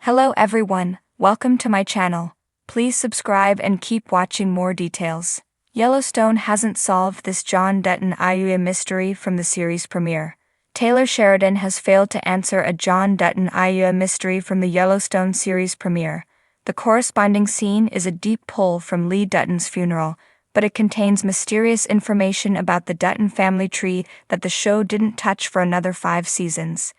Hello everyone, welcome to my channel. Please subscribe and keep watching more details. Yellowstone hasn't solved this John Dutton mystery from the series premiere. Taylor Sheridan has failed to answer a John Dutton mystery from the Yellowstone series premiere. The corresponding scene is a deep pull from Lee Dutton's funeral, but it contains mysterious information about the Dutton family tree that the show didn't touch for another 5 seasons.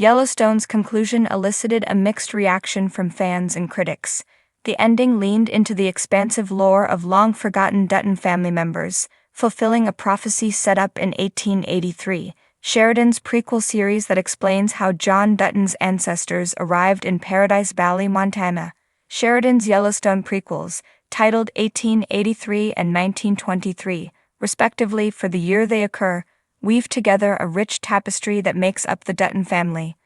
Yellowstone's conclusion elicited a mixed reaction from fans and critics. The ending leaned into the expansive lore of long-forgotten Dutton family members, fulfilling a prophecy set up in 1883, Sheridan's prequel series that explains how John Dutton's ancestors arrived in Paradise Valley, Montana. Sheridan's Yellowstone prequels, titled 1883 and 1923, respectively for the year they occur, weave together a rich tapestry that makes up the Dutton family.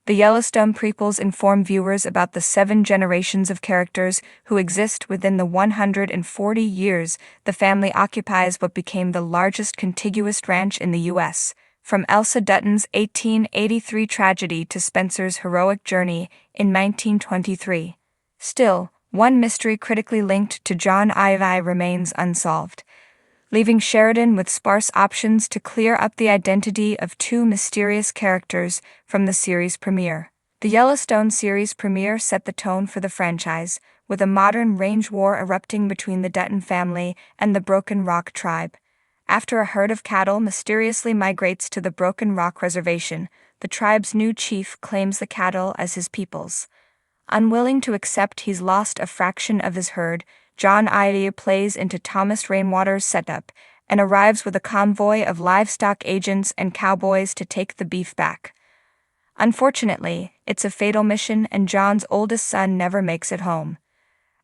The Yellowstone prequels inform viewers about the 7 generations of characters who exist within the 140 years the family occupies what became the largest contiguous ranch in the U.S., from Elsa Dutton's 1883 tragedy to Spencer's heroic journey in 1923. Still, one mystery critically linked to John Ivy remains unsolved, leaving Sheridan with sparse options to clear up the identity of 2 mysterious characters from the series premiere. The Yellowstone series premiere set the tone for the franchise, with a modern range war erupting between the Dutton family and the Broken Rock tribe. After a herd of cattle mysteriously migrates to the Broken Rock Reservation, the tribe's new chief claims the cattle as his people's. Unwilling to accept he's lost a fraction of his herd, John Ivy plays into Thomas Rainwater's setup and arrives with a convoy of livestock agents and cowboys to take the beef back. Unfortunately, it's a fatal mission and John's oldest son never makes it home.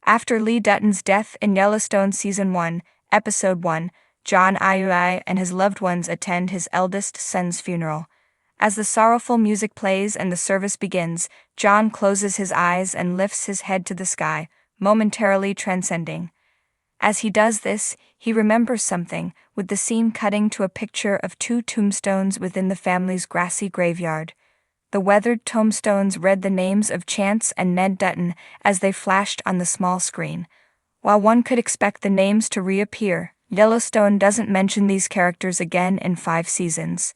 After Lee Dutton's death in Yellowstone Season 1, Episode 1, John Ivy and his loved ones attend his eldest son's funeral. As the sorrowful music plays and the service begins, John closes his eyes and lifts his head to the sky, momentarily transcending. As he does this, he remembers something, with the scene cutting to a picture of 2 tombstones within the family's grassy graveyard. The weathered tombstones read the names of Chance and Ned Dutton as they flashed on the small screen. While one could expect the names to reappear, Yellowstone doesn't mention these characters again in 5 seasons.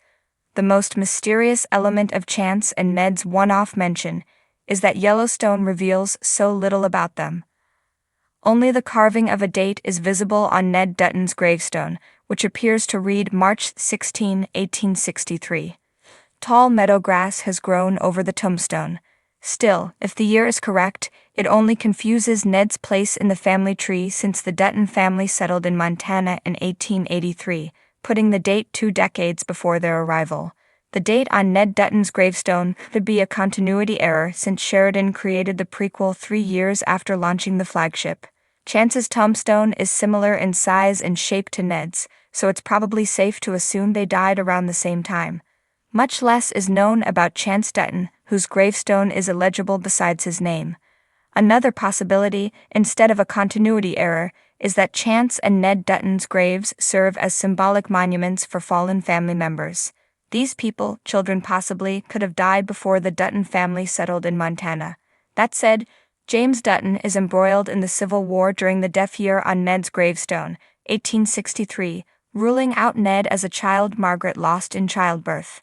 The most mysterious element of Chance and Ned's one-off mention is that Yellowstone reveals so little about them. Only the carving of a date is visible on Ned Dutton's gravestone, which appears to read March 16, 1863. Tall meadow grass has grown over the tombstone. Still, if the year is correct, it only confuses Ned's place in the family tree since the Dutton family settled in Montana in 1883, putting the date 2 decades before their arrival. The date on Ned Dutton's gravestone could be a continuity error since Sheridan created the prequel 3 years after launching the flagship. Chance's tombstone is similar in size and shape to Ned's, so it's probably safe to assume they died around the same time. Much less is known about Chance Dutton, whose gravestone is illegible besides his name. Another possibility, instead of a continuity error, is that Chance and Ned Dutton's graves serve as symbolic monuments for fallen family members. These people, children possibly, could have died before the Dutton family settled in Montana. That said, James Dutton is embroiled in the Civil War during the death year on Ned's gravestone, 1863, ruling out Ned as a child Margaret lost in childbirth.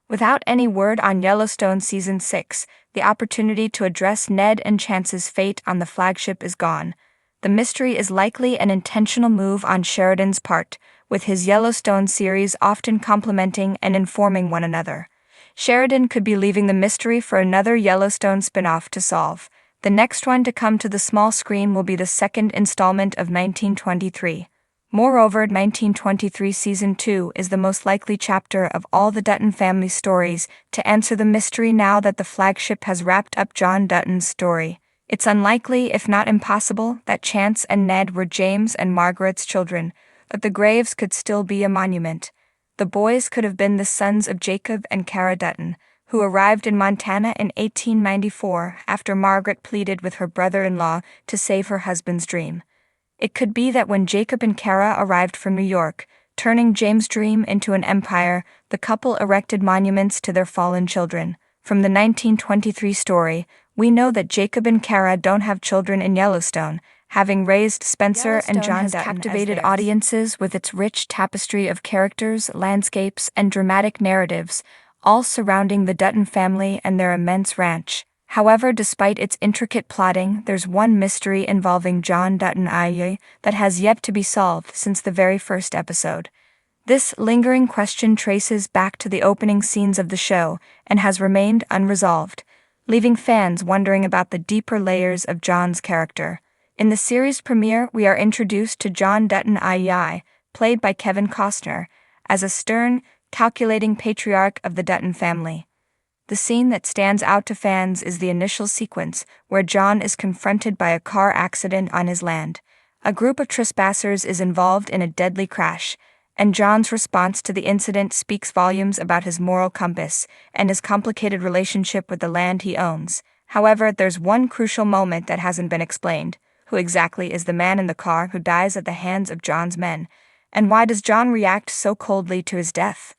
Without any word on Yellowstone Season 6, the opportunity to address Ned and Chance's fate on the flagship is gone. The mystery is likely an intentional move on Sheridan's part, with his Yellowstone series often complementing and informing one another. Sheridan could be leaving the mystery for another Yellowstone spin-off to solve. The next one to come to the small screen will be the 2nd installment of 1923. Moreover, 1923 Season 2 is the most likely chapter of all the Dutton family stories to answer the mystery now that the flagship has wrapped up John Dutton's story. It's unlikely, if not impossible, that Chance and Ned were James and Margaret's children, but the graves could still be a monument. The boys could have been the sons of Jacob and Kara Dutton, who arrived in Montana in 1894 after Margaret pleaded with her brother-in-law to save her husband's dream. It could be that when Jacob and Kara arrived from New York, turning James' dream into an empire, the couple erected monuments to their fallen children. From the 1923 story, We know that Jacob and Kara don't have children in Yellowstone, having raised Spencer and John has Dutton captivated as theirs. Audiences with its rich tapestry of characters, landscapes, and dramatic narratives, all surrounding the Dutton family and their immense ranch. However, despite its intricate plotting, there's one mystery involving John Dutton that has yet to be solved since the very first episode. This lingering question traces back to the opening scenes of the show and has remained unresolved, leaving fans wondering about the deeper layers of John's character. In the series premiere, we are introduced to John Dutton, played by Kevin Costner, as a stern, calculating patriarch of the Dutton family. The scene that stands out to fans is the initial sequence where John is confronted by a car accident on his land. A group of trespassers is involved in a deadly crash, and John's response to the incident speaks volumes about his moral compass and his complicated relationship with the land he owns. However, there's one crucial moment that hasn't been explained. Who exactly is the man in the car who dies at the hands of John's men? And why does John react so coldly to his death?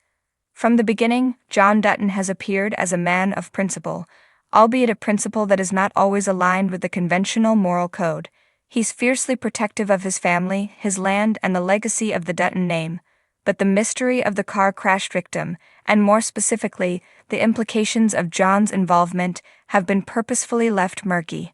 From the beginning, John Dutton has appeared as a man of principle, albeit a principle that is not always aligned with the conventional moral code. He's fiercely protective of his family, his land, and the legacy of the Dutton name. But the mystery of the car crash victim, and more specifically, the implications of John's involvement, have been purposefully left murky.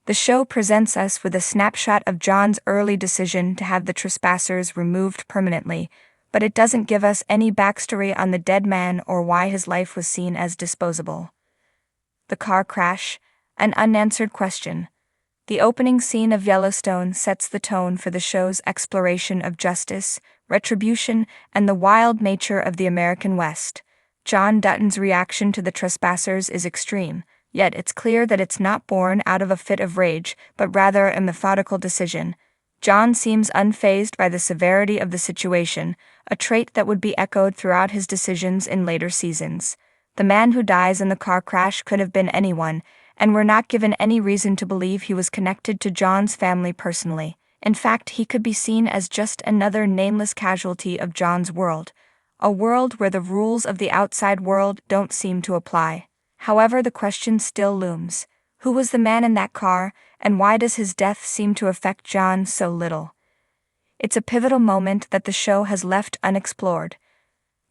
The show presents us with a snapshot of John's early decision to have the trespassers removed permanently, but it doesn't give us any backstory on the dead man or why his life was seen as disposable. The car crash, an unanswered question. The opening scene of Yellowstone sets the tone for the show's exploration of justice, retribution, and the wild nature of the American West. John Dutton's reaction to the trespassers is extreme, yet it's clear that it's not born out of a fit of rage, but rather a methodical decision. John seems unfazed by the severity of the situation, a trait that would be echoed throughout his decisions in later seasons. The man who dies in the car crash could have been anyone, and we're not given any reason to believe he was connected to John's family personally. In fact, he could be seen as just another nameless casualty of John's world, a world where the rules of the outside world don't seem to apply. However, the question still looms. Who was the man in that car, and why does his death seem to affect John so little? It's a pivotal moment that the show has left unexplored.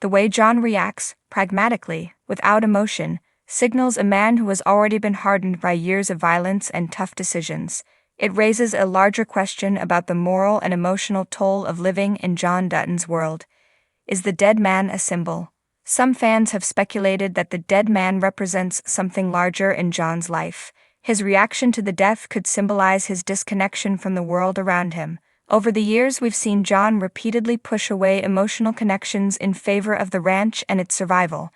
The way John reacts, pragmatically, without emotion, signals a man who has already been hardened by years of violence and tough decisions. It raises a larger question about the moral and emotional toll of living in John Dutton's world. Is the dead man a symbol? Some fans have speculated that the dead man represents something larger in John's life. His reaction to the death could symbolize his disconnection from the world around him. Over the years, we've seen John repeatedly push away emotional connections in favor of the ranch and its survival.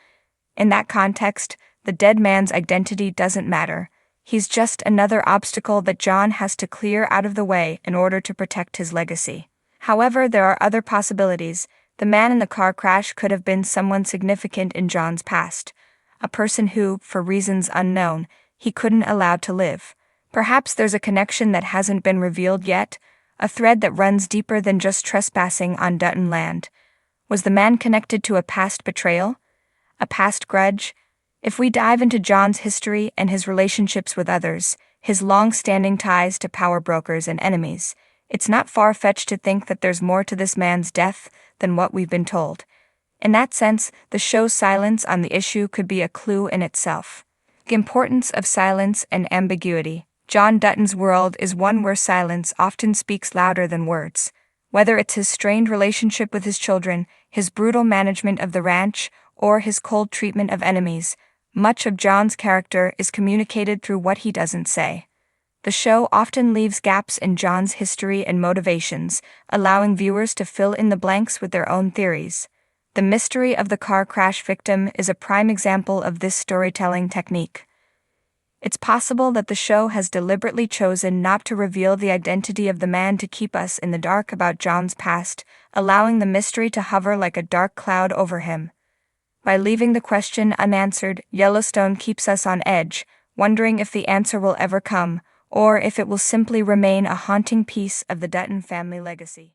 In that context, the dead man's identity doesn't matter. He's just another obstacle that John has to clear out of the way in order to protect his legacy. However, there are other possibilities. The man in the car crash could have been someone significant in John's past, a person who, for reasons unknown, he couldn't allow to live. Perhaps there's a connection that hasn't been revealed yet, a thread that runs deeper than just trespassing on Dutton land. Was the man connected to a past betrayal? A past grudge? If we dive into John's history and his relationships with others, his long-standing ties to power brokers and enemies, it's not far-fetched to think that there's more to this man's death than what we've been told. In that sense, the show's silence on the issue could be a clue in itself. The importance of silence and ambiguity. John Dutton's world is one where silence often speaks louder than words. Whether it's his strained relationship with his children, his brutal management of the ranch, or his cold treatment of enemies, much of John's character is communicated through what he doesn't say. The show often leaves gaps in John's history and motivations, allowing viewers to fill in the blanks with their own theories. The mystery of the car crash victim is a prime example of this storytelling technique. It's possible that the show has deliberately chosen not to reveal the identity of the man to keep us in the dark about John's past, allowing the mystery to hover like a dark cloud over him. By leaving the question unanswered, Yellowstone keeps us on edge, wondering if the answer will ever come, or if it will simply remain a haunting piece of the Dutton family legacy.